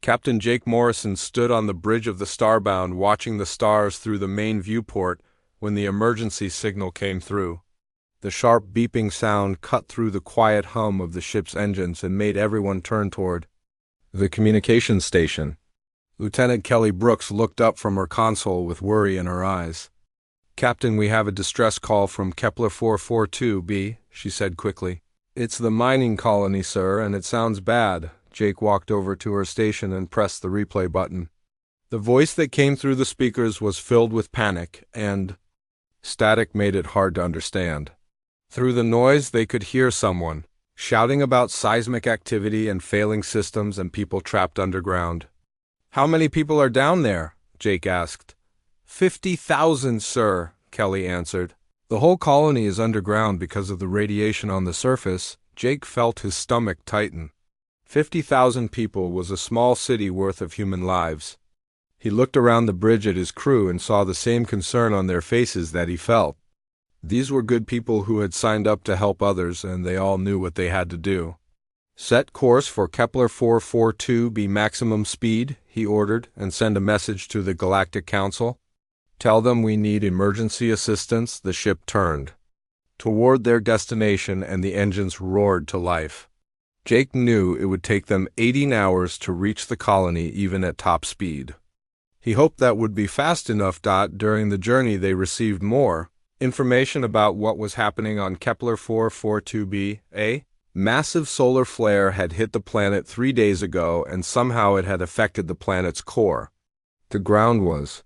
Captain Jake Morrison stood on the bridge of the Starbound watching the stars through the main viewport when the emergency signal came through. The sharp beeping sound cut through the quiet hum of the ship's engines and made everyone turn toward the communications station. Lieutenant Kelly Brooks looked up from her console with worry in her eyes. "Captain, we have a distress call from Kepler 442b," she said quickly. "It's the mining colony, sir, and it sounds bad." Jake walked over to her station and pressed the replay button. The voice that came through the speakers was filled with panic, and static made it hard to understand. Through the noise, they could hear someone shouting about seismic activity and failing systems and people trapped underground. "How many people are down there?" Jake asked. 50,000, sir," Kelly answered. "The whole colony is underground because of the radiation on the surface." Jake felt his stomach tighten. 50,000 people was a small city worth of human lives. He looked around the bridge at his crew and saw the same concern on their faces that he felt. These were good people who had signed up to help others, and they all knew what they had to do. "Set course for Kepler 442b maximum speed," he ordered, "and send a message to the Galactic Council. Tell them we need emergency assistance." The ship turned toward their destination and the engines roared to life. Jake knew it would take them 18 hours to reach the colony even at top speed. He hoped that would be fast enough. During the journey they received more information about what was happening on Kepler 442b. A massive solar flare had hit the planet 3 days ago, and somehow it had affected the planet's core. The ground was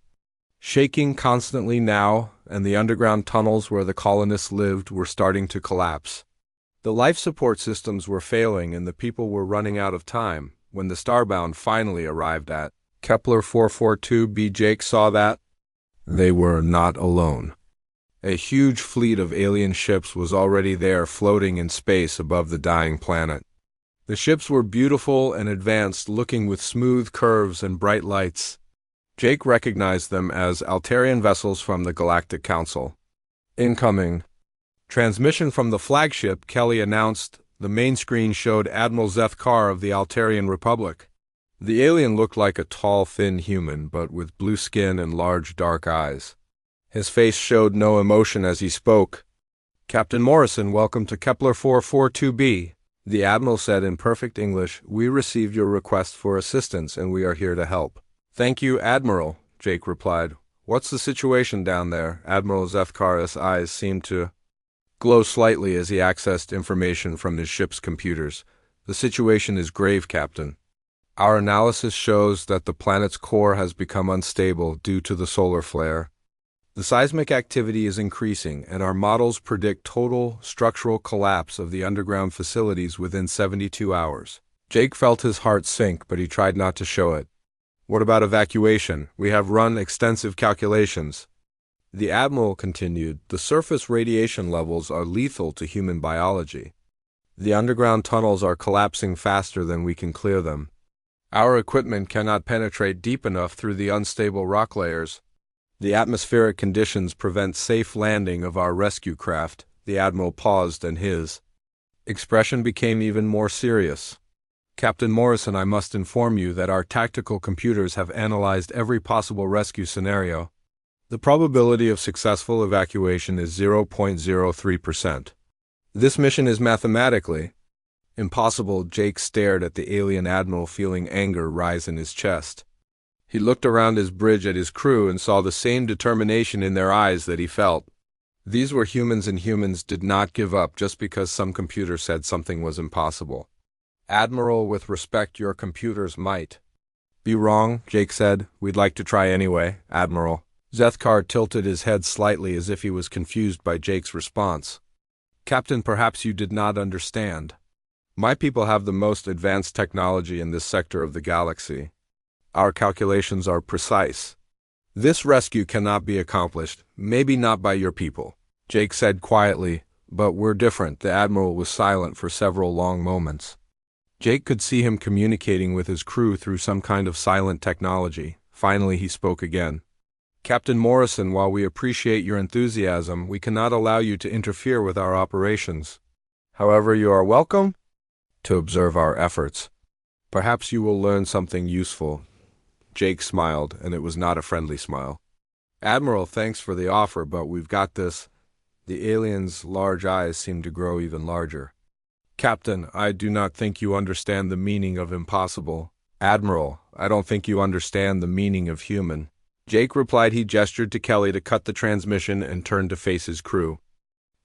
shaking constantly now, and the underground tunnels where the colonists lived were starting to collapse. The life support systems were failing and the people were running out of time. When the Starbound finally arrived at Kepler 442b, Jake saw that they were not alone. A huge fleet of alien ships was already there, floating in space above the dying planet. The ships were beautiful and advanced, looking with smooth curves and bright lights. Jake recognized them as Altarian vessels from the Galactic Council. "Incoming." Transmission from the flagship, Kelly announced. The main screen showed Admiral Zeth Carr of the Altarian Republic. The alien looked like a tall, thin human, but with blue skin and large, dark eyes. His face showed no emotion as he spoke. "Captain Morrison, welcome to Kepler 442b. The Admiral said in perfect English, "We received your request for assistance and we are here to help." "Thank you, Admiral," Jake replied. "What's the situation down there?" Admiral Zeth Carr's eyes seemed to glow slightly as he accessed information from his ship's computers. "The situation is grave, Captain. Our analysis shows that the planet's core has become unstable due to the solar flare. The seismic activity is increasing, and our models predict total structural collapse of the underground facilities within 72 hours. Jake felt his heart sink, but he tried not to show it. "What about evacuation? We have run extensive calculations." The Admiral continued, "The surface radiation levels are lethal to human biology. The underground tunnels are collapsing faster than we can clear them. Our equipment cannot penetrate deep enough through the unstable rock layers. The atmospheric conditions prevent safe landing of our rescue craft." The Admiral paused and his expression became even more serious. "Captain Morrison, I must inform you that our tactical computers have analyzed every possible rescue scenario. The probability of successful evacuation is 0.03%. This mission is mathematically impossible." Jake stared at the alien Admiral, feeling anger rise in his chest. He looked around his bridge at his crew and saw the same determination in their eyes that he felt. These were humans, and humans did not give up just because some computer said something was impossible. "Admiral, with respect, your computers might be wrong," Jake said. "We'd like to try anyway, Admiral." Zeth Carr tilted his head slightly as if he was confused by Jake's response. "Captain, perhaps you did not understand. My people have the most advanced technology in this sector of the galaxy. Our calculations are precise. This rescue cannot be accomplished, maybe not by your people," Jake said quietly, "but we're different." The Admiral was silent for several long moments. Jake could see him communicating with his crew through some kind of silent technology. Finally, he spoke again. "Captain Morrison, while we appreciate your enthusiasm, we cannot allow you to interfere with our operations. However, you are welcome to observe our efforts." Perhaps you will learn something useful. Jake smiled, and it was not a friendly smile. Admiral, thanks for the offer, but we've got this. The alien's large eyes seemed to grow even larger. Captain, I do not think you understand the meaning of impossible. Admiral, I don't think you understand the meaning of human. Jake replied. He gestured to Kelly to cut the transmission and turned to face his crew.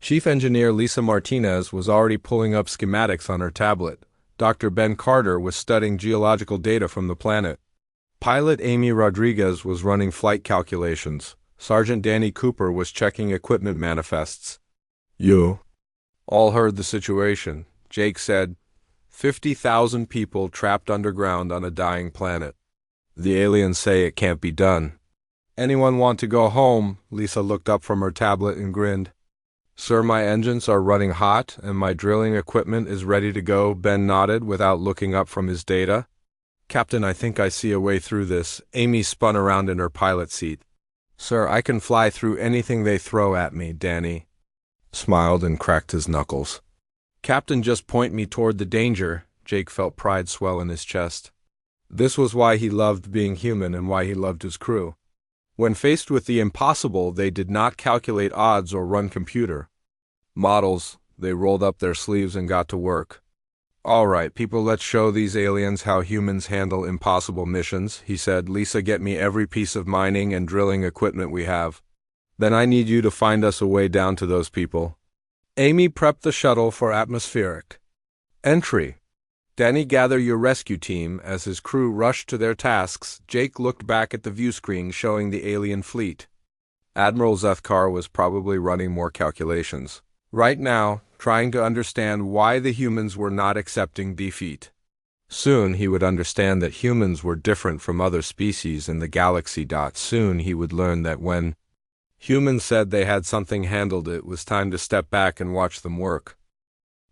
Chief Engineer Lisa Martinez was already pulling up schematics on her tablet. Dr. Ben Carter was studying geological data from the planet. Pilot Amy Rodriguez was running flight calculations. Sergeant Danny Cooper was checking equipment manifests. You all heard the situation. Jake said, 50,000 people trapped underground on a dying planet. The aliens say it can't be done. Anyone want to go home? Lisa looked up from her tablet and grinned. Sir, my engines are running hot and my drilling equipment is ready to go, Ben nodded without looking up from his data. Captain, I think I see a way through this. Amy spun around in her pilot seat. Sir, I can fly through anything they throw at me, Danny smiled and cracked his knuckles. Captain, just point me toward the danger. Jake felt pride swell in his chest. This was why he loved being human and why he loved his crew. When faced with the impossible, they did not calculate odds or run computer models. They rolled up their sleeves and got to work. All right, people, let's show these aliens how humans handle impossible missions, he said. Lisa, get me every piece of mining and drilling equipment we have. Then I need you to find us a way down to those people. Amy, prep the shuttle for atmospheric entry. Danny, gather your rescue team. As his crew rushed to their tasks, Jake looked back at the view screen showing the alien fleet. Admiral Zethkar was probably running more calculations right now, trying to understand why the humans were not accepting defeat. Soon he would understand that humans were different from other species in the galaxy. Soon he would learn that when humans said they had something handled, it was time to step back and watch them work.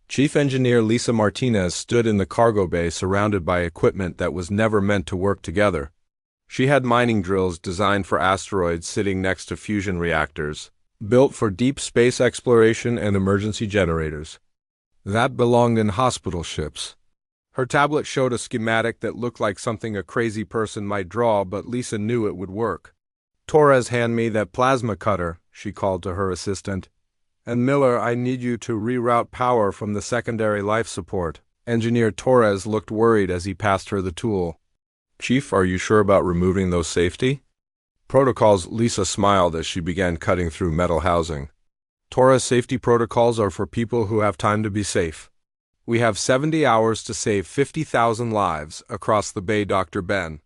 Chief Engineer Lisa Martinez stood in the cargo bay surrounded by equipment that was never meant to work together. She had mining drills designed for asteroids sitting next to fusion reactors, built for deep space exploration, and emergency generators that belonged in hospital ships. Her tablet showed a schematic that looked like something a crazy person might draw, but Lisa knew it would work. Torres, hand me that plasma cutter, she called to her assistant. And Miller, I need you to reroute power from the secondary life support. Engineer Torres looked worried as he passed her the tool. Chief, are you sure about removing those safety protocols? Lisa smiled as she began cutting through metal housing. Torres, safety protocols are for people who have time to be safe. We have 70 hours to save 50,000 lives across the bay. Dr. Ben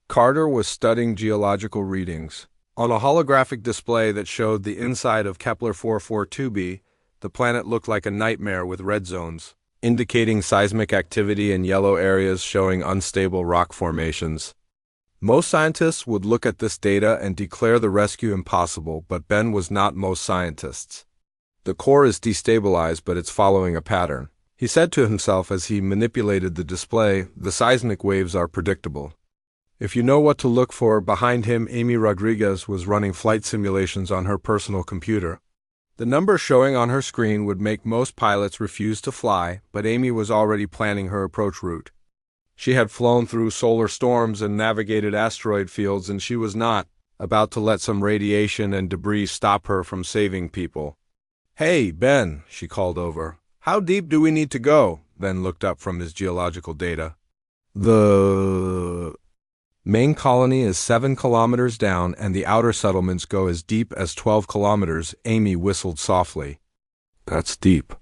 Carter was studying geological readings. On a holographic display that showed the inside of Kepler 442b, the planet looked like a nightmare with red zones, indicating seismic activity, and yellow areas showing unstable rock formations. Most scientists would look at this data and declare the rescue impossible, but Ben was not most scientists. The core is destabilized, but it's following a pattern, he said to himself as he manipulated the display. The seismic waves are predictable. If you know what to look for. Behind him, Amy Rodriguez was running flight simulations on her personal computer. The numbers showing on her screen would make most pilots refuse to fly, but Amy was already planning her approach route. She had flown through solar storms and navigated asteroid fields, and she was not about to let some radiation and debris stop her from saving people. Hey, Ben, she called over. How deep do we need to go? Ben looked up from his geological data. The main colony is 7 kilometers down, and the outer settlements go as deep as 12 kilometers, Amy whistled softly. That's deep.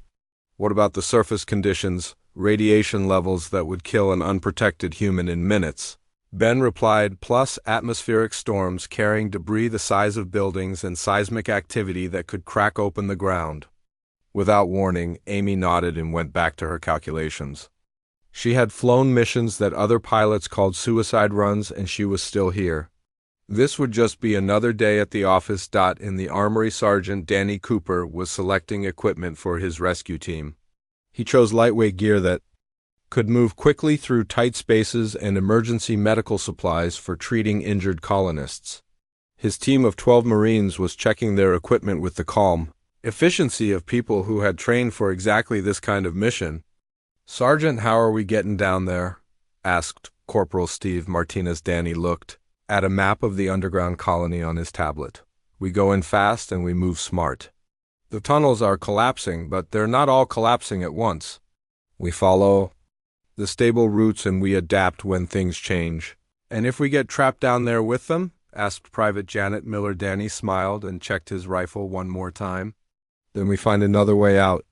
What about the surface conditions, radiation levels that would kill an unprotected human in minutes? Ben replied, plus atmospheric storms carrying debris the size of buildings and seismic activity that could crack open the ground. Without warning, Amy nodded and went back to her calculations. She had flown missions that other pilots called suicide runs, and she was still here. This would just be another day at the office. In the armory, Sergeant Danny Cooper was selecting equipment for his rescue team. He chose lightweight gear that could move quickly through tight spaces and emergency medical supplies for treating injured colonists. His team of 12 Marines was checking their equipment with the calm efficiency of people who had trained for exactly this kind of mission. Sergeant, how are we getting down there? asked Corporal Steve Martinez. Danny looked at a map of the underground colony on his tablet. We go in fast and we move smart. The tunnels are collapsing, but they're not all collapsing at once. We follow the stable routes and we adapt when things change. And if we get trapped down there with them? Asked Private Janet Miller. Danny smiled and checked his rifle one more time. Then we find another way out.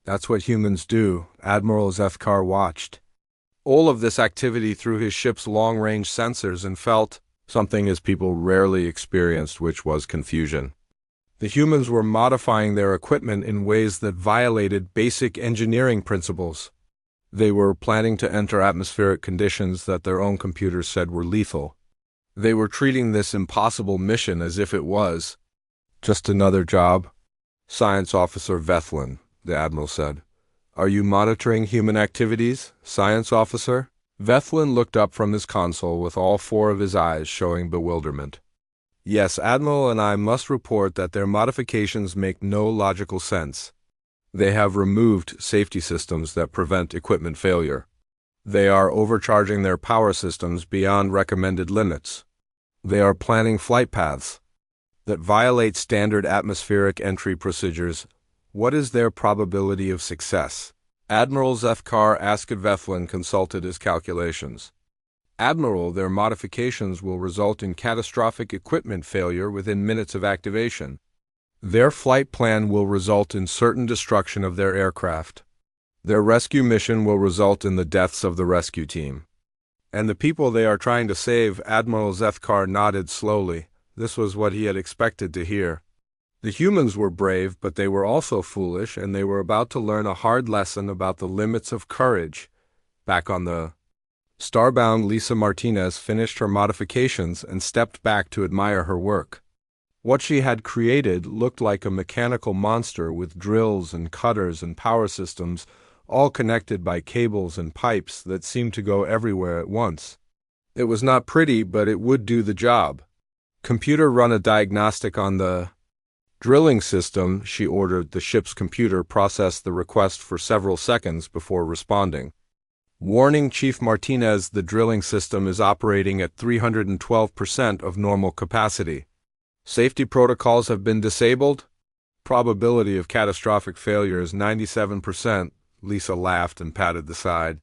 That's what humans do. Admiral Zethkar watched all of this activity through his ship's long-range sensors and felt something his people rarely experienced, which was confusion. The humans were modifying their equipment in ways that violated basic engineering principles. They were planning to enter atmospheric conditions that their own computers said were lethal. They were treating this impossible mission as if it was just another job. Science Officer Vethlin, the Admiral said. Are you monitoring human activities, Science Officer? Vethlin looked up from his console with all four of his eyes showing bewilderment. Yes, Admiral, and I must report that their modifications make no logical sense. They have removed safety systems that prevent equipment failure. They are overcharging their power systems beyond recommended limits. They are planning flight paths that violate standard atmospheric entry procedures. What is their probability of success? Admiral Zethkar asked. Vethlin consulted his calculations. Admiral, their modifications will result in catastrophic equipment failure within minutes of activation. Their flight plan will result in certain destruction of their aircraft. Their rescue mission will result in the deaths of the rescue team. And the people they are trying to save. Admiral Zethkar nodded slowly. This was what he had expected to hear. The humans were brave, but they were also foolish, and they were about to learn a hard lesson about the limits of courage. Back on the Starbound, Lisa Martinez finished her modifications and stepped back to admire her work. What she had created looked like a mechanical monster with drills and cutters and power systems, all connected by cables and pipes that seemed to go everywhere at once. It was not pretty, but it would do the job. Computer, run a diagnostic on the drilling system, she ordered. The ship's computer processed the request for several seconds before responding. Warning, Chief Martinez, the drilling system is operating at 312% of normal capacity. Safety protocols have been disabled. Probability of catastrophic failure is 97%. Lisa laughed and patted the side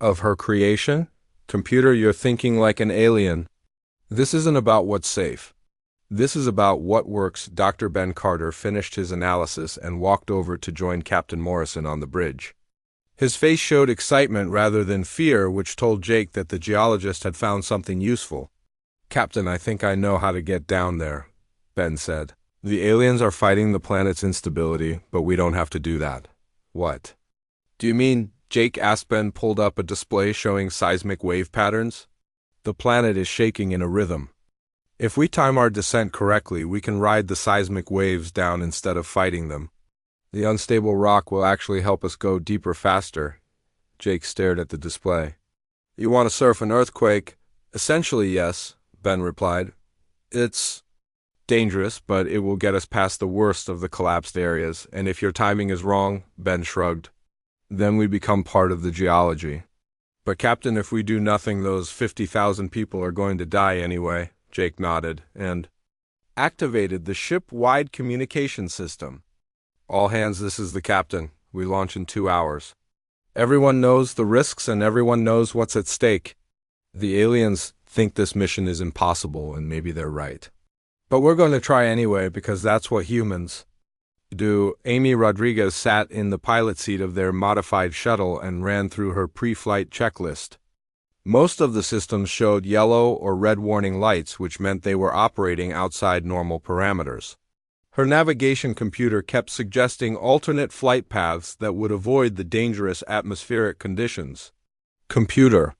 of her creation. Computer, you're thinking like an alien. This isn't about what's safe. This is about what works. Dr. Ben Carter finished his analysis and walked over to join Captain Morrison on the bridge. His face showed excitement rather than fear, which told Jake that the geologist had found something useful. Captain, I think I know how to get down there, Ben said. The aliens are fighting the planet's instability, but we don't have to do that. What? Do you mean? Jake asked. Ben pulled up a display showing seismic wave patterns. The planet is shaking in a rhythm. If we time our descent correctly, we can ride the seismic waves down instead of fighting them. The unstable rock will actually help us go deeper faster. Jake stared at the display. You want to surf an earthquake? Essentially, yes, Ben replied. It's dangerous, but it will get us past the worst of the collapsed areas, and if your timing is wrong, Ben shrugged, then we become part of the geology. But Captain, if we do nothing, those 50,000 people are going to die anyway. Jake nodded and activated the ship-wide communication system. All hands, this is the captain. We launch in 2 hours. Everyone knows the risks and everyone knows what's at stake. The aliens think this mission is impossible, and maybe they're right. But we're going to try anyway because that's what humans do. Amy Rodriguez sat in the pilot seat of their modified shuttle and ran through her pre-flight checklist. Most of the systems showed yellow or red warning lights, which meant they were operating outside normal parameters. Her navigation computer kept suggesting alternate flight paths that would avoid the dangerous atmospheric conditions. Computer,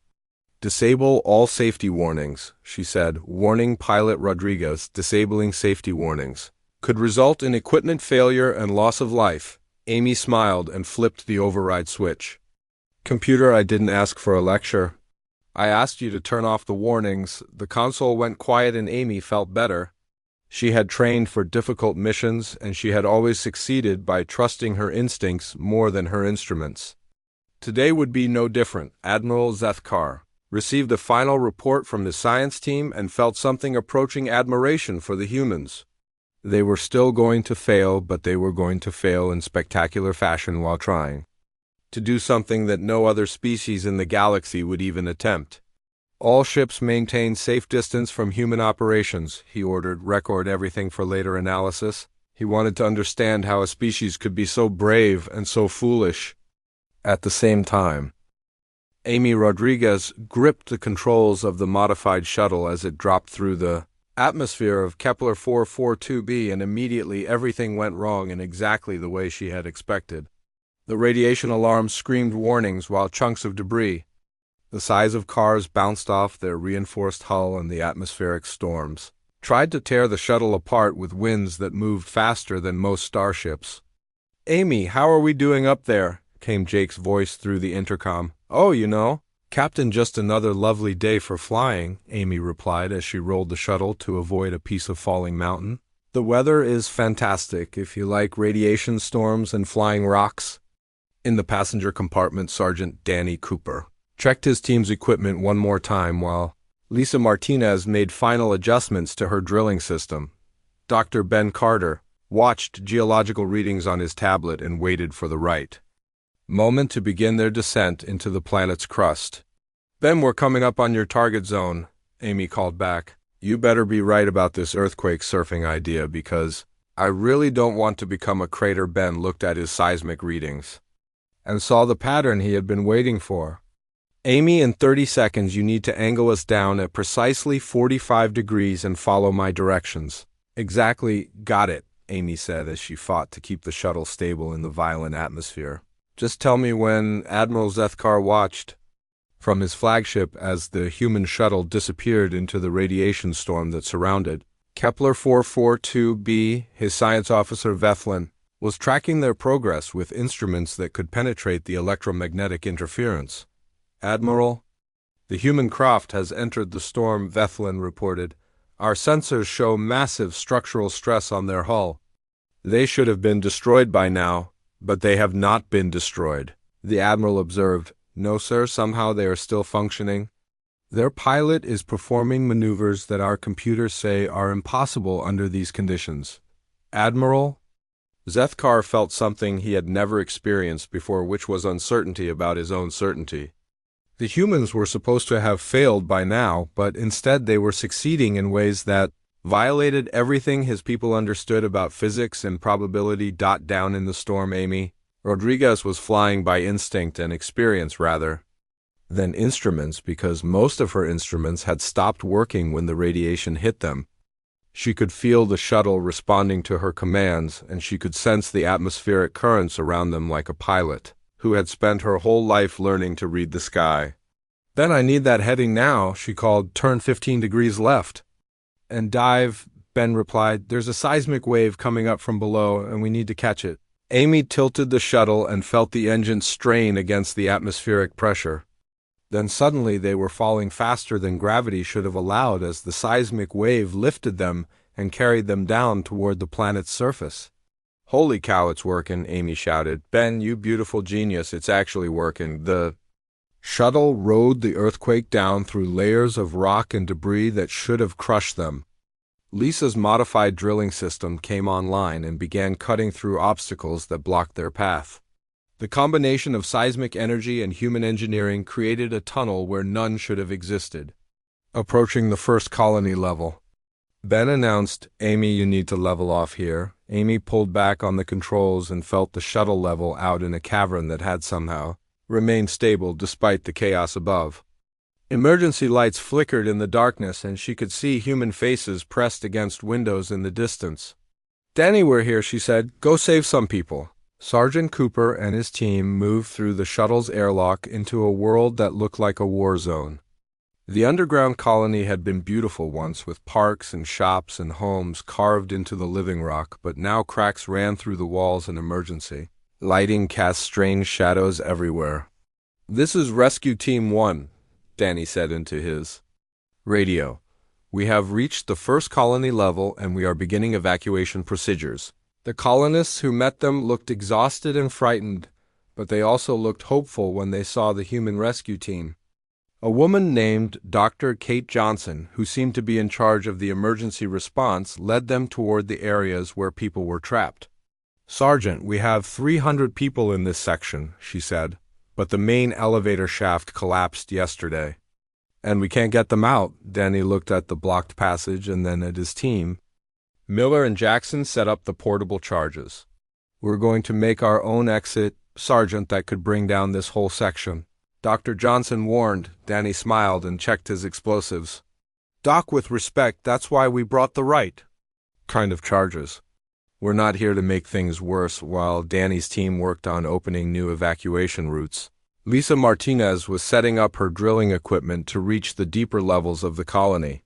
disable all safety warnings, she said. Warning, Pilot Rodriguez, disabling safety warnings could result in equipment failure and loss of life. Amy smiled and flipped the override switch. Computer, I didn't ask for a lecture. I asked you to turn off the warnings. The console went quiet and Amy felt better. She had trained for difficult missions, and she had always succeeded by trusting her instincts more than her instruments. Today would be no different. Admiral Zethkar received a final report from the science team and felt something approaching admiration for the humans. They were still going to fail, but they were going to fail in spectacular fashion while trying to do something that no other species in the galaxy would even attempt. All ships maintain safe distance from human operations, he ordered. Record everything for later analysis. He wanted to understand how a species could be so brave and so foolish at the same time. Amy Rodriguez gripped the controls of the modified shuttle as it dropped through the atmosphere of Kepler 442b, and immediately everything went wrong in exactly the way she had expected. The radiation alarm screamed warnings while chunks of debris, the size of cars, bounced off their reinforced hull in the atmospheric storms, tried to tear the shuttle apart with winds that moved faster than most starships. "Amy, how are we doing up there?" came Jake's voice through the intercom. "Oh, you know, Captain, just another lovely day for flying," Amy replied as she rolled the shuttle to avoid a piece of falling mountain. "The weather is fantastic if you like radiation storms and flying rocks." In the passenger compartment, Sergeant Danny Cooper checked his team's equipment one more time while Lisa Martinez made final adjustments to her drilling system. Dr. Ben Carter watched geological readings on his tablet and waited for the right moment to begin their descent into the planet's crust. "Ben, we're coming up on your target zone," Amy called back. "You better be right about this earthquake surfing idea, because I really don't want to become a crater." Ben looked at his seismic readings and saw the pattern he had been waiting for. "Amy, in 30 seconds you need to angle us down at precisely 45 degrees and follow my directions." "Exactly, got it," Amy said as she fought to keep the shuttle stable in the violent atmosphere. "Just tell me when." Admiral Zethkar watched from his flagship as the human shuttle disappeared into the radiation storm that surrounded Kepler 442b. His science officer, Vethlin, was tracking their progress with instruments that could penetrate the electromagnetic interference. "Admiral, the human craft has entered the storm," Vethlin reported. "Our sensors show massive structural stress on their hull. They should have been destroyed by now, but they have not been destroyed." The Admiral observed. "No, sir, somehow they are still functioning. Their pilot is performing maneuvers that our computers say are impossible under these conditions." "Admiral?" Zethkar felt something he had never experienced before, which was uncertainty about his own certainty. The humans were supposed to have failed by now, but instead they were succeeding in ways that violated everything his people understood about physics and probability. Down in the storm, Amy Rodriguez was flying by instinct and experience rather than instruments, because most of her instruments had stopped working when the radiation hit them. She could feel the shuttle responding to her commands, and she could sense the atmospheric currents around them like a pilot who had spent her whole life learning to read the sky. "Ben, I need that heading now," she called. "Turn 15 degrees left." "And dive," Ben replied. "There's a seismic wave coming up from below, and we need to catch it." Amy tilted the shuttle and felt the engine strain against the atmospheric pressure. Then suddenly they were falling faster than gravity should have allowed as the seismic wave lifted them and carried them down toward the planet's surface. "Holy cow, it's working," Amy shouted. "Ben, you beautiful genius, it's actually working." The shuttle rode the earthquake down through layers of rock and debris that should have crushed them. Lisa's modified drilling system came online and began cutting through obstacles that blocked their path. The combination of seismic energy and human engineering created a tunnel where none should have existed. Approaching the first colony level, Ben announced, "Amy, you need to level off here." Amy pulled back on the controls and felt the shuttle level out in a cavern that had somehow remained stable despite the chaos above. Emergency lights flickered in the darkness, and she could see human faces pressed against windows in the distance. "Danny, we're here," she said. "Go save some people." Sergeant Cooper and his team moved through the shuttle's airlock into a world that looked like a war zone. The underground colony had been beautiful once, with parks and shops and homes carved into the living rock, but now cracks ran through the walls in emergency. Lighting cast strange shadows everywhere. "This is Rescue Team 1, Danny said into his radio. "We have reached the first colony level and we are beginning evacuation procedures." The colonists who met them looked exhausted and frightened, but they also looked hopeful when they saw the human rescue team. A woman named Dr. Kate Johnson, who seemed to be in charge of the emergency response, led them toward the areas where people were trapped. "Sergeant, we have 300 people in this section," she said, "but the main elevator shaft collapsed yesterday. And we can't get them out." Danny looked at the blocked passage and then at his team. "Miller and Jackson set up the portable charges. We're going to make our own exit, Sergeant, that could bring down this whole section," Dr. Johnson warned. Danny smiled and checked his explosives. "Doc, with respect, that's why we brought the right kind of charges. We're not here to make things worse." While Danny's team worked on opening new evacuation routes, Lisa Martinez was setting up her drilling equipment to reach the deeper levels of the colony.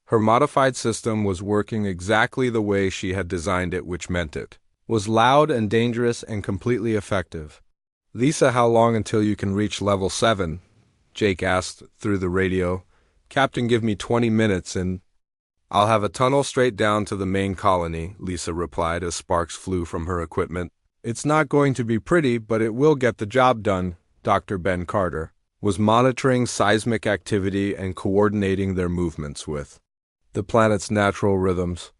Her modified system was working exactly the way she had designed it, which meant it was loud and dangerous and completely effective. "Lisa, how long until you can reach level 7? Jake asked through the radio. "Captain, give me 20 minutes and I'll have a tunnel straight down to the main colony," Lisa replied as sparks flew from her equipment. "It's not going to be pretty, but it will get the job done." Dr. Ben Carter was monitoring seismic activity and coordinating their movements with the planet's natural rhythms.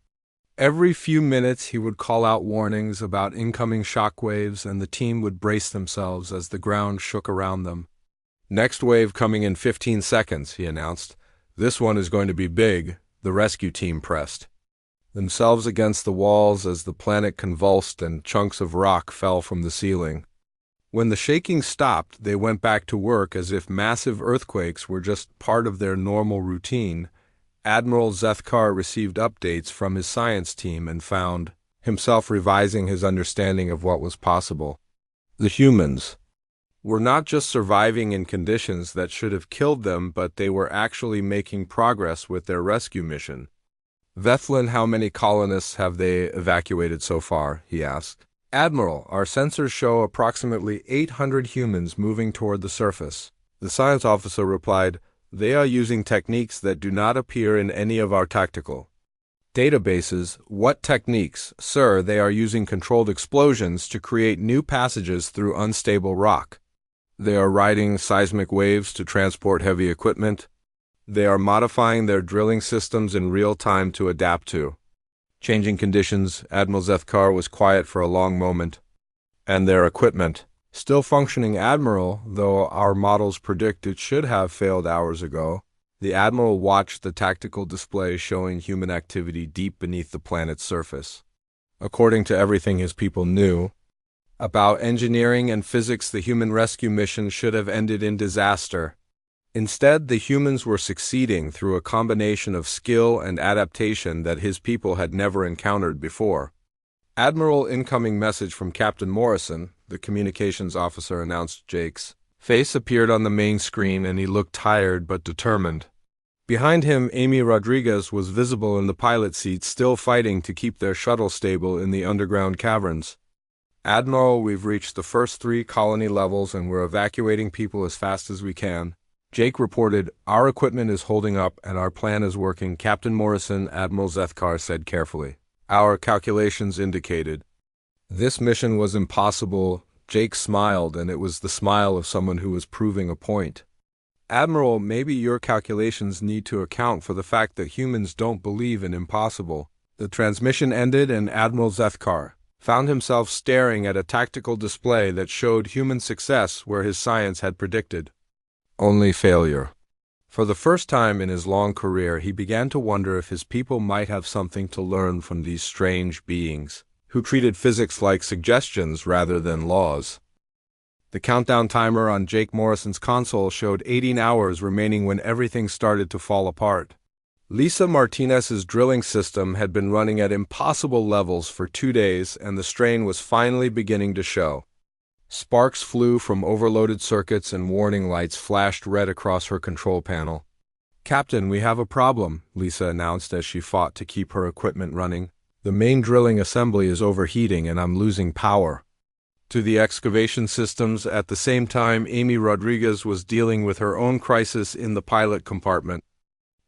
Every few minutes he would call out warnings about incoming shock waves, and the team would brace themselves as the ground shook around them. "Next wave coming in 15 seconds, he announced. "This one is going to be big." The rescue team pressed themselves against the walls as the planet convulsed and chunks of rock fell from the ceiling. When the shaking stopped, they went back to work as if massive earthquakes were just part of their normal routine. Admiral Zethkar received updates from his science team and found himself revising his understanding of what was possible. The humans were not just surviving in conditions that should have killed them, but they were actually making progress with their rescue mission. "Vethlin, how many colonists have they evacuated so far?" he asked. "Admiral, our sensors show approximately 800 humans moving toward the surface." The science officer replied, "They are using techniques that do not appear in any of our tactical databases." "What techniques?" "Sir, they are using controlled explosions to create new passages through unstable rock. They are riding seismic waves to transport heavy equipment. They are modifying their drilling systems in real time to adapt to changing conditions." Admiral Zethkar was quiet for a long moment. "And their equipment still functioning, Admiral, though our models predict it should have failed hours ago." The Admiral watched the tactical display showing human activity deep beneath the planet's surface. According to everything his people knew about engineering and physics, the human rescue mission should have ended in disaster. Instead, the humans were succeeding through a combination of skill and adaptation that his people had never encountered before. "Admiral, incoming message from Captain Morrison," the communications officer announced. Jake's face appeared on the main screen and he looked tired but determined. Behind him, Amy Rodriguez was visible in the pilot seat, still fighting to keep their shuttle stable in the underground caverns. "Admiral, we've reached the first 3 colony levels and we're evacuating people as fast as we can." Jake reported, "Our equipment is holding up and our plan is working." "Captain Morrison," Admiral Zethkar said carefully, "our calculations indicated this mission was impossible." Jake smiled, and it was the smile of someone who was proving a point. "Admiral, maybe your calculations need to account for the fact that humans don't believe in impossible." The transmission ended and Admiral Zethkar found himself staring at a tactical display that showed human success where his science had predicted only failure. For the first time in his long career, he began to wonder if his people might have something to learn from these strange beings who treated physics like suggestions rather than laws. The countdown timer on Jake Morrison's console showed 18 hours remaining when everything started to fall apart. Lisa Martinez's drilling system had been running at impossible levels for 2 days, and the strain was finally beginning to show. Sparks flew from overloaded circuits and warning lights flashed red across her control panel. "Captain, we have a problem," Lisa announced as she fought to keep her equipment running. "The main drilling assembly is overheating and I'm losing power to the excavation systems." At the same time, Amy Rodriguez was dealing with her own crisis in the pilot compartment.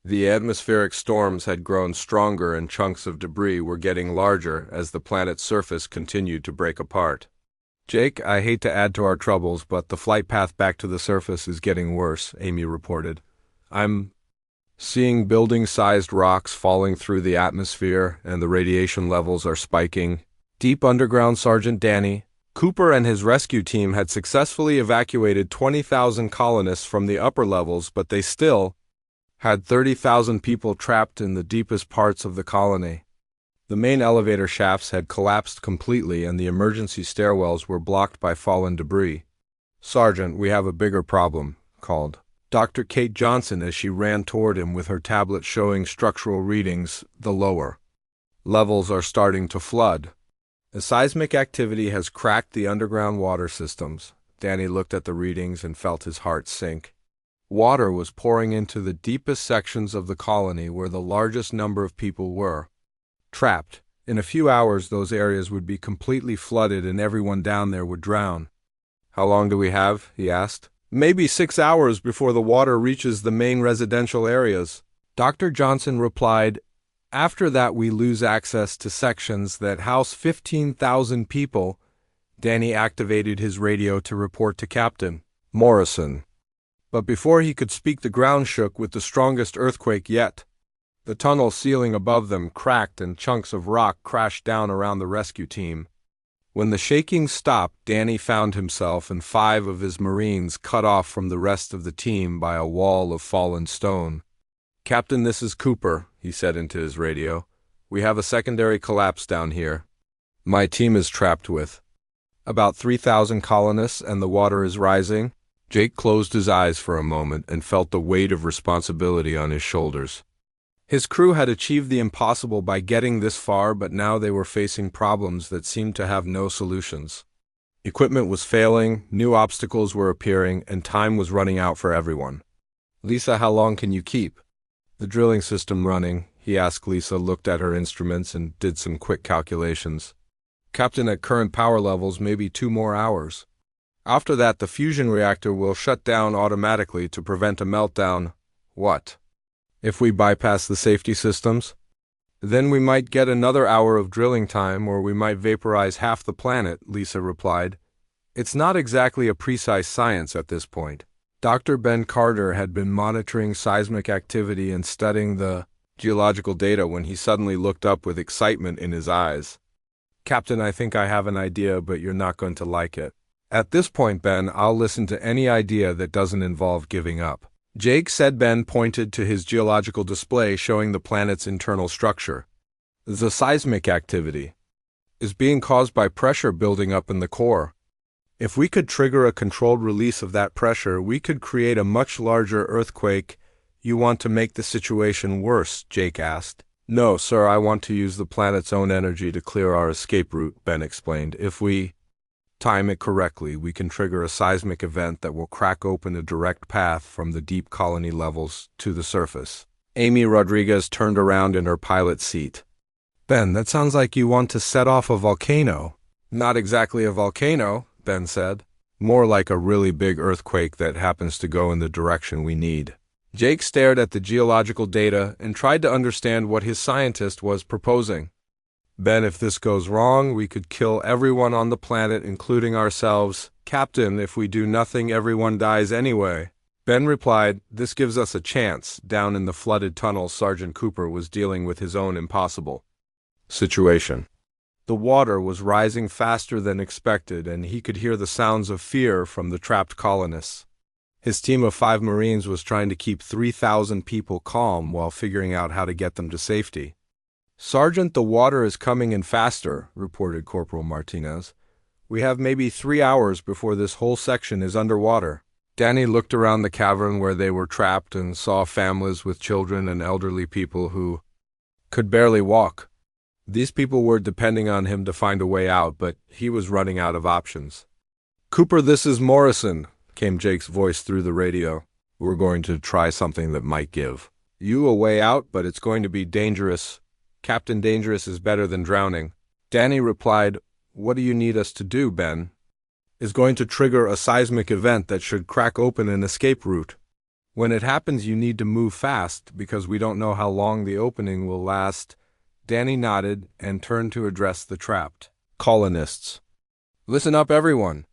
The atmospheric storms had grown stronger and chunks of debris were getting larger as the planet's surface continued to break apart. Jake, I hate to add to our troubles, but the flight path back to the surface is getting worse, Amy reported. I'm seeing building-sized rocks falling through the atmosphere, and the radiation levels are spiking. Deep underground, Sergeant Danny Cooper and his rescue team had successfully evacuated 20,000 colonists from the upper levels, but they still had 30,000 people trapped in the deepest parts of the colony. The main elevator shafts had collapsed completely, and the emergency stairwells were blocked by fallen debris. Sergeant, we have a bigger problem, called Dr. Kate Johnson as she ran toward him with her tablet showing structural readings. The lower levels are starting to flood. A seismic activity has cracked the underground water systems. Danny looked at the readings and felt his heart sink. Water was pouring into the deepest sections of the colony where the largest number of people were trapped. In a few hours, those areas would be completely flooded and everyone down there would drown. How long do we have? He asked. Maybe 6 hours before the water reaches the main residential areas. Dr. Johnson replied, after that we lose access to sections that house 15,000 people. Danny activated his radio to report to Captain Morrison. But before he could speak, the ground shook with the strongest earthquake yet. The tunnel ceiling above them cracked and chunks of rock crashed down around the rescue team. When the shaking stopped, Danny found himself and 5 of his Marines cut off from the rest of the team by a wall of fallen stone. Captain, this is Cooper, he said into his radio. We have a secondary collapse down here. My team is trapped with about 3,000 colonists and the water is rising. Jake closed his eyes for a moment and felt the weight of responsibility on his shoulders. His crew had achieved the impossible by getting this far, but now they were facing problems that seemed to have no solutions. Equipment was failing, new obstacles were appearing, and time was running out for everyone. Lisa, how long can you keep the drilling system running? He asked. Lisa looked at her instruments and did some quick calculations. Captain, at current power levels, maybe 2 more hours. After that, the fusion reactor will shut down automatically to prevent a meltdown. What? If we bypass the safety systems? Then we might get another hour of drilling time, or we might vaporize half the planet, Lisa replied. It's not exactly a precise science at this point. Dr. Ben Carter had been monitoring seismic activity and studying the geological data when he suddenly looked up with excitement in his eyes. Captain, I think I have an idea, but you're not going to like it. At this point, Ben, I'll listen to any idea that doesn't involve giving up. Jake said. Ben pointed to his geological display showing the planet's internal structure. The seismic activity is being caused by pressure building up in the core. If we could trigger a controlled release of that pressure, we could create a much larger earthquake. You want to make the situation worse? Jake asked. No, sir, I want to use the planet's own energy to clear our escape route, Ben explained. If we time it correctly, we can trigger a seismic event that will crack open a direct path from the deep colony levels to the surface. Amy Rodriguez turned around in her pilot seat. Ben, that sounds like you want to set off a volcano. Not exactly a volcano, Ben said. More like a really big earthquake that happens to go in the direction we need. Jake stared at the geological data and tried to understand what his scientist was proposing. Ben, if this goes wrong, we could kill everyone on the planet, including ourselves. Captain, if we do nothing, everyone dies anyway. Ben replied, this gives us a chance. Down in the flooded tunnel, Sergeant Cooper was dealing with his own impossible situation. The water was rising faster than expected, and he could hear the sounds of fear from the trapped colonists. His team of 5 Marines was trying to keep 3,000 people calm while figuring out how to get them to safety. Sergeant, the water is coming in faster, reported Corporal Martinez. We have maybe 3 hours before this whole section is underwater. Danny looked around the cavern where they were trapped and saw families with children and elderly people who could barely walk. These people were depending on him to find a way out, but he was running out of options. Cooper, this is Morrison, came Jake's voice through the radio. We're going to try something that might give you a way out, but it's going to be dangerous. Captain, dangerous is better than drowning. Danny replied, what do you need us to do, Ben? Is going to trigger a seismic event that should crack open an escape route. When it happens, you need to move fast because we don't know how long the opening will last. Danny nodded and turned to address the trapped colonists. Listen up, everyone.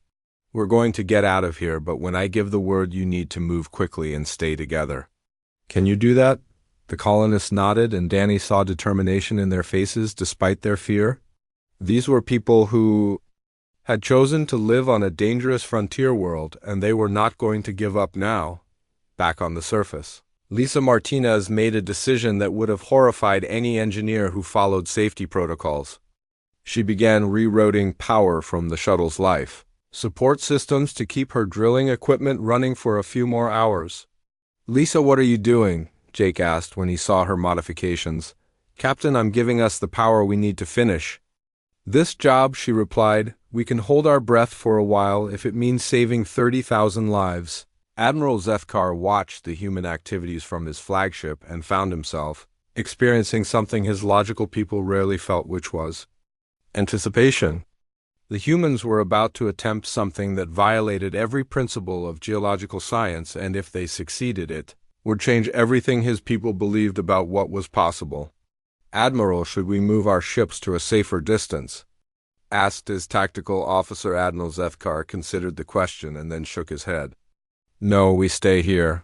We're going to get out of here, but when I give the word, you need to move quickly and stay together. Can you do that? The colonists nodded, and Danny saw determination in their faces despite their fear. These were people who had chosen to live on a dangerous frontier world, and they were not going to give up now, back on the surface. Lisa Martinez made a decision that would have horrified any engineer who followed safety protocols. She began rerouting power from the shuttle's life support systems to keep her drilling equipment running for a few more hours. "Lisa, what are you doing?" Jake asked when he saw her modifications. "Captain, I'm giving us the power we need to finish." "This job," she replied, "we can hold our breath for a while if it means saving 30,000 lives." Admiral Zethkar watched the human activities from his flagship and found himself experiencing something his logical people rarely felt, which was anticipation. The humans were about to attempt something that violated every principle of geological science, and if they succeeded, it would change everything his people believed about what was possible. "Admiral, should we move our ships to a safer distance?" asked his tactical officer. Admiral Zethkar considered the question and then shook his head. "No, we stay here.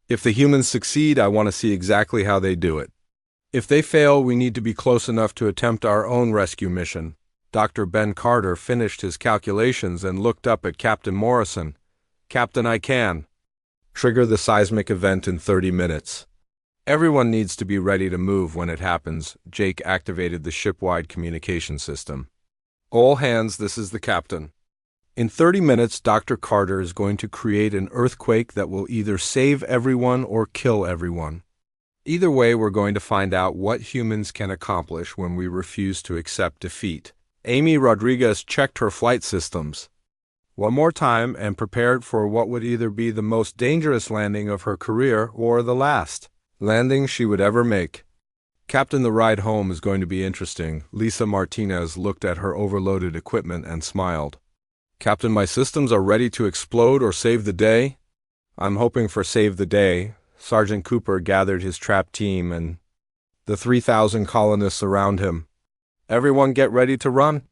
If the humans succeed, I want to see exactly how they do it. If they fail, we need to be close enough to attempt our own rescue mission." Dr. Ben Carter finished his calculations and looked up at Captain Morrison. "Captain, I can trigger the seismic event in 30 minutes. Everyone needs to be ready to move when it happens." Jake activated the ship-wide communication system. "All hands, this is the captain. In 30 minutes, Dr. Carter is going to create an earthquake that will either save everyone or kill everyone. Either way, we're going to find out what humans can accomplish when we refuse to accept defeat." Amy Rodriguez checked her flight systems one more time and prepared for what would either be the most dangerous landing of her career or the last landing she would ever make. "Captain, the ride home is going to be interesting." Lisa Martinez looked at her overloaded equipment and smiled. "Captain, my systems are ready to explode or save the day." "I'm hoping for save the day." Sergeant Cooper gathered his trap team and the 3,000 colonists around him. "Everyone get ready to run.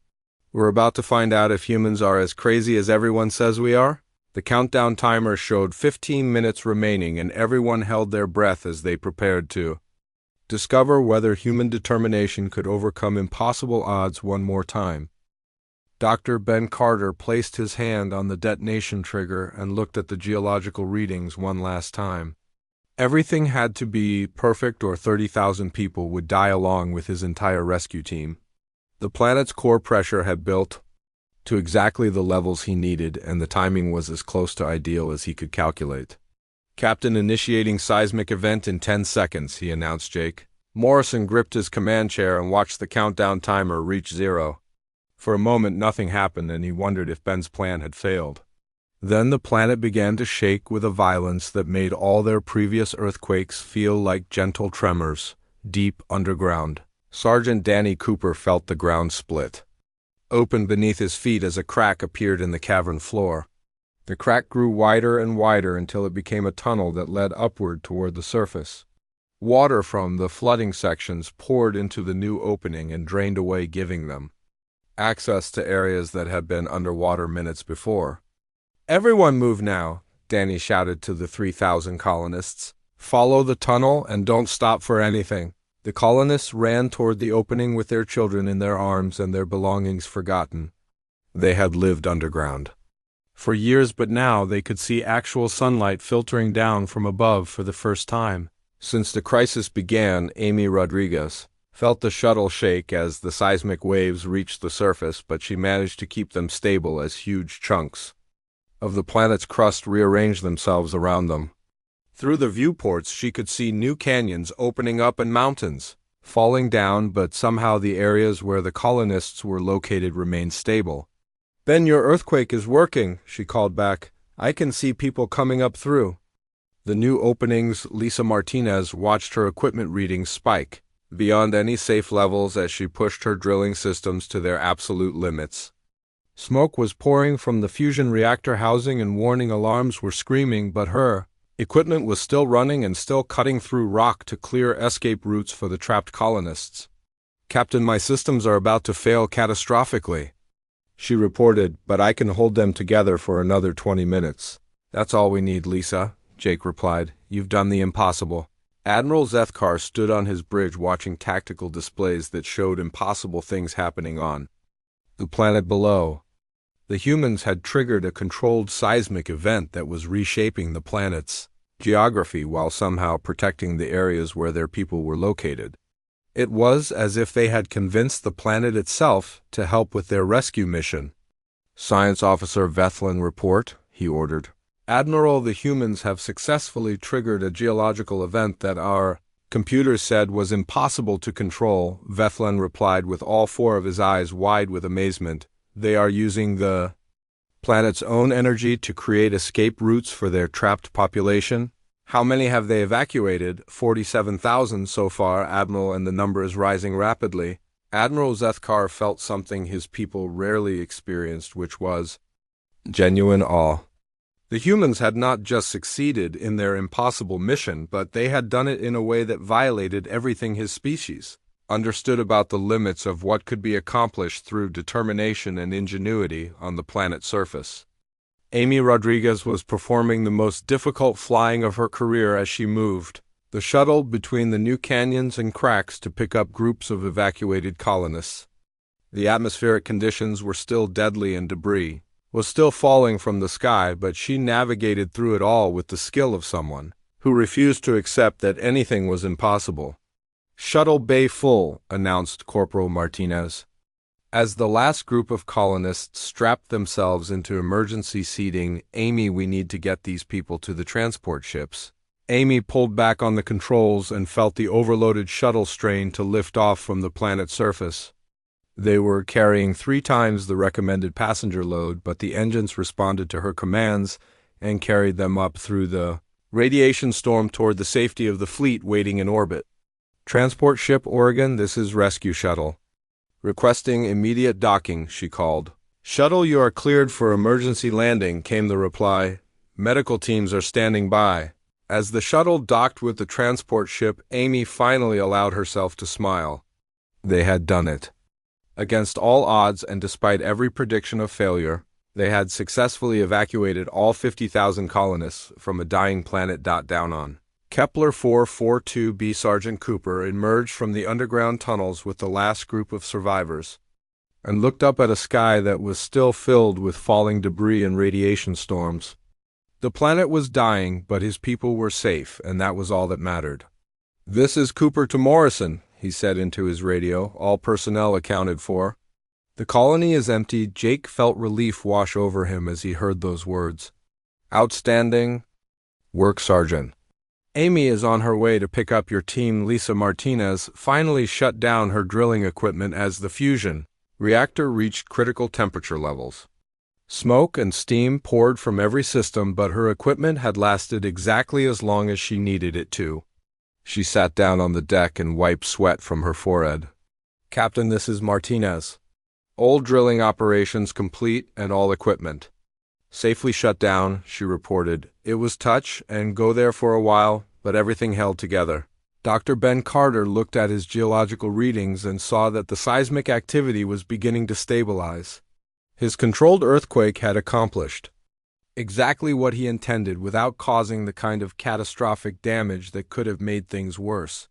We're about to find out if humans are as crazy as everyone says we are." The countdown timer showed 15 minutes remaining, and everyone held their breath as they prepared to discover whether human determination could overcome impossible odds one more time. Dr. Ben Carter placed his hand on the detonation trigger and looked at the geological readings one last time. Everything had to be perfect or 30,000 people would die along with his entire rescue team. The planet's core pressure had built to exactly the levels he needed, and the timing was as close to ideal as he could calculate. "Captain, initiating seismic event in 10 seconds, he announced Jake. Morrison gripped his command chair and watched the countdown timer reach 0. For a moment, nothing happened, and he wondered if Ben's plan had failed. Then the planet began to shake with a violence that made all their previous earthquakes feel like gentle tremors, deep underground. Sergeant Danny Cooper felt the ground split open beneath his feet as a crack appeared in the cavern floor. The crack grew wider and wider until it became a tunnel that led upward toward the surface. Water from the flooding sections poured into the new opening and drained away, giving them access to areas that had been underwater minutes before. "Everyone move now," Danny shouted to the 3,000 colonists. "Follow the tunnel and don't stop for anything." The colonists ran toward the opening with their children in their arms and their belongings forgotten. They had lived underground for years, but now they could see actual sunlight filtering down from above for the first time. Since the crisis began, Amy Rodriguez felt the shuttle shake as the seismic waves reached the surface, but she managed to keep them stable as huge chunks of the planet's crust rearranged themselves around them. Through the viewports, she could see new canyons opening up and mountains falling down, but somehow the areas where the colonists were located remained stable. "Ben, your earthquake is working," she called back. "I can see people coming up through the new openings." Lisa Martinez watched her equipment readings spike beyond any safe levels as she pushed her drilling systems to their absolute limits. Smoke was pouring from the fusion reactor housing and warning alarms were screaming, but her equipment was still running and still cutting through rock to clear escape routes for the trapped colonists. "Captain, my systems are about to fail catastrophically." she reported, but I can hold them together for another 20 minutes. That's all we need, Lisa, Jake replied. You've done the impossible. Admiral Zethkar stood on his bridge watching tactical displays that showed impossible things happening on the planet below. The humans had triggered a controlled seismic event that was reshaping the planet's geography while somehow protecting the areas where their people were located. It was as if they had convinced the planet itself to help with their rescue mission. Science Officer Vethlin, report, he ordered. Admiral, the humans have successfully triggered a geological event that our computers said was impossible to control, Vethlin replied with all four of his eyes wide with amazement. They are using the planet's own energy to create escape routes for their trapped population. How many have they evacuated? 47,000 so far, Admiral, and the number is rising rapidly. Admiral Zethkar felt something his people rarely experienced, which was genuine awe. The humans had not just succeeded in their impossible mission, but they had done it in a way that violated everything his species understood about the limits of what could be accomplished through determination and ingenuity on the planet's surface. Amy Rodriguez was performing the most difficult flying of her career as she moved the shuttle between the new canyons and cracks to pick up groups of evacuated colonists. The atmospheric conditions were still deadly and debris was still falling from the sky, but she navigated through it all with the skill of someone who refused to accept that anything was impossible. Shuttle bay full, announced Corporal Martinez. As the last group of colonists strapped themselves into emergency seating, Amy, we need to get these people to the transport ships. Amy pulled back on the controls and felt the overloaded shuttle strain to lift off from the planet's surface. They were carrying 3 times the recommended passenger load, but the engines responded to her commands and carried them up through the radiation storm toward the safety of the fleet waiting in orbit. Transport ship Oregon, this is rescue shuttle. Requesting immediate docking, she called. Shuttle, you are cleared for emergency landing, came the reply. Medical teams are standing by. As the shuttle docked with the transport ship, Amy finally allowed herself to smile. They had done it. Against all odds and despite every prediction of failure, they had successfully evacuated all 50,000 colonists from a dying planet. Down on Kepler 442b, Sergeant Cooper emerged from the underground tunnels with the last group of survivors and looked up at a sky that was still filled with falling debris and radiation storms. The planet was dying, but his people were safe, and that was all that mattered. This is Cooper to Morrison, he said into his radio, all personnel accounted for. The colony is empty. Jake felt relief wash over him as he heard those words. Outstanding work, Sergeant. Amy is on her way to pick up your team. Lisa Martinez finally shut down her drilling equipment as the fusion reactor reached critical temperature levels. Smoke and steam poured from every system, but her equipment had lasted exactly as long as she needed it to. She sat down on the deck and wiped sweat from her forehead. Captain, this is Martinez. All drilling operations complete and all equipment safely shut down, she reported. It was touch and go there for a while, but everything held together. Dr. Ben Carter looked at his geological readings and saw that the seismic activity was beginning to stabilize. His controlled earthquake had accomplished exactly what he intended without causing the kind of catastrophic damage that could have made things worse.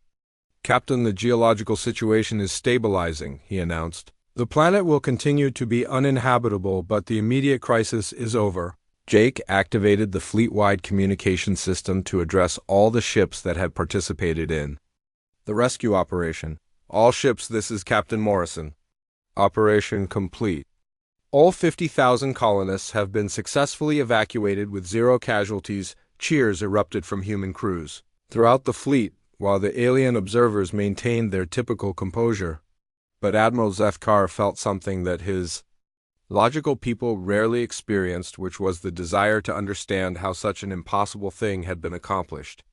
Captain, the geological situation is stabilizing, he announced. The planet will continue to be uninhabitable, but the immediate crisis is over. Jake activated the fleet-wide communication system to address all the ships that had participated in the rescue operation. All ships, this is Captain Morrison. Operation complete. All 50,000 colonists have been successfully evacuated with 0 casualties. Cheers erupted from human crews throughout the fleet, while the alien observers maintained their typical composure. But Admiral Zethkar felt something that his logical people rarely experienced, which was the desire to understand how such an impossible thing had been accomplished.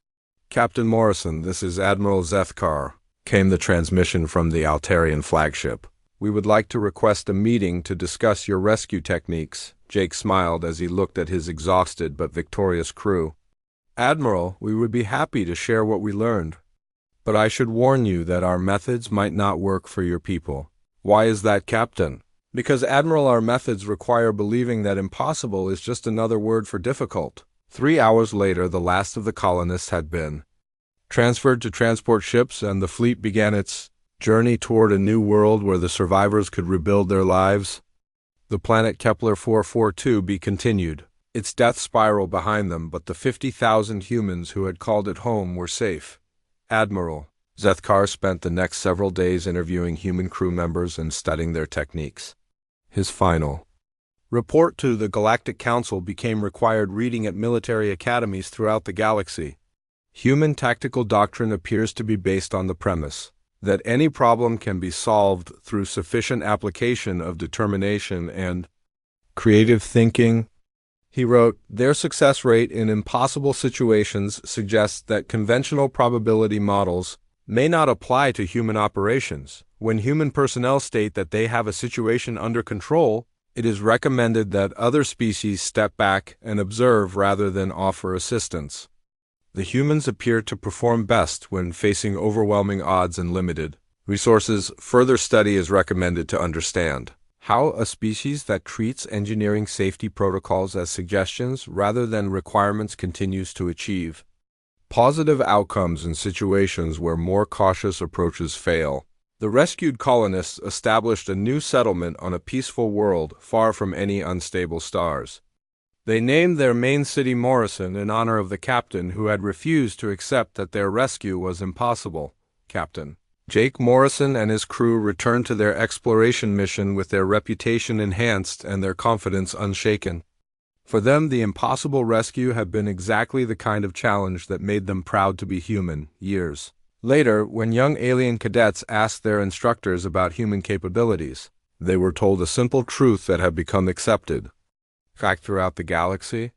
Captain Morrison, this is Admiral Zethkar, came the transmission from the Altarian flagship. We would like to request a meeting to discuss your rescue techniques. Jake smiled as he looked at his exhausted but victorious crew. Admiral, we would be happy to share what we learned. But I should warn you that our methods might not work for your people. Why is that, Captain? Because, Admiral, our methods require believing that impossible is just another word for difficult. 3 hours later, the last of the colonists had been transferred to transport ships, and the fleet began its journey toward a new world where the survivors could rebuild their lives. The planet Kepler 442b continued its death spiral behind them, but the 50,000 humans who had called it home were safe. Admiral Zethkar spent the next several days interviewing human crew members and studying their techniques. His final report to the Galactic Council became required reading at military academies throughout the galaxy. Human tactical doctrine appears to be based on the premise that any problem can be solved through sufficient application of determination and creative thinking. He wrote, "Their success rate in impossible situations suggests that conventional probability models may not apply to human operations. When human personnel state that they have a situation under control, it is recommended that other species step back and observe rather than offer assistance. The humans appear to perform best when facing overwhelming odds and limited resources. Further study is recommended to understand how a species that treats engineering safety protocols as suggestions rather than requirements continues to achieve positive outcomes in situations where more cautious approaches fail." The rescued colonists established a new settlement on a peaceful world far from any unstable stars. They named their main city Morrison in honor of the captain who had refused to accept that their rescue was impossible. Captain Jake Morrison and his crew returned to their exploration mission with their reputation enhanced and their confidence unshaken. For them, the impossible rescue had been exactly the kind of challenge that made them proud to be human. Years later, when young alien cadets asked their instructors about human capabilities, they were told a simple truth that had become accepted fact throughout the galaxy.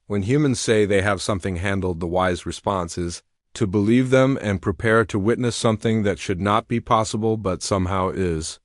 When humans say they have something handled, the wise response is to believe them and prepare to witness something that should not be possible but somehow is.